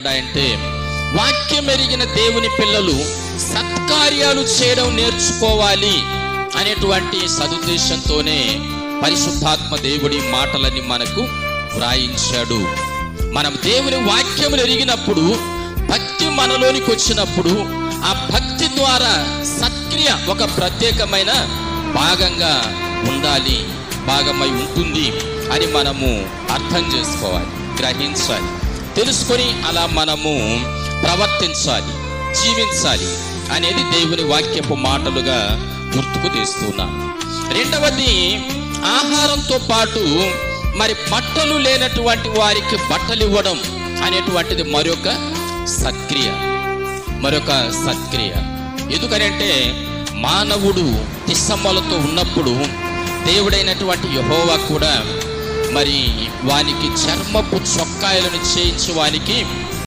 అంటే వాక్యం ఎరిగిన దేవుని పిల్లలు సత్కార్యాలు చేయడం నేర్చుకోవాలి అనేటువంటి సదుద్దేశంతోనే పరిశుద్ధాత్మ దేవుడి మాటలని మనకు వ్రాయించాడు. మనం దేవుని వాక్యం ఎరిగినప్పుడు, భక్తి మనలోనికి వచ్చినప్పుడు, ఆ భక్తి ద్వారా సత్క్రియ ఒక ప్రత్యేకమైన భాగంగా ఉండాలి, భాగమై ఉంటుంది అని మనము అర్థం చేసుకోవాలి, గ్రహించాలి, తెలుసుకొని అలా మనము ప్రవర్తించాలి, జీవించాలి అనేది దేవుని వాక్యపు మాటలుగా గుర్తుకు తెస్తున్నాను. రెండవది, ఆహారంతో పాటు మరి బట్టలు లేనటువంటి వారికి బట్టలు ఇవ్వడం అనేటువంటిది మరొక సత్క్రియ. ఎందుకనంటే మానవుడు తిస్సమ్మలతో ఉన్నప్పుడు దేవుడైనటువంటి యెహోవా కూడా మరి వానికి చర్మపు చొక్కాయలను చేయించి వానికి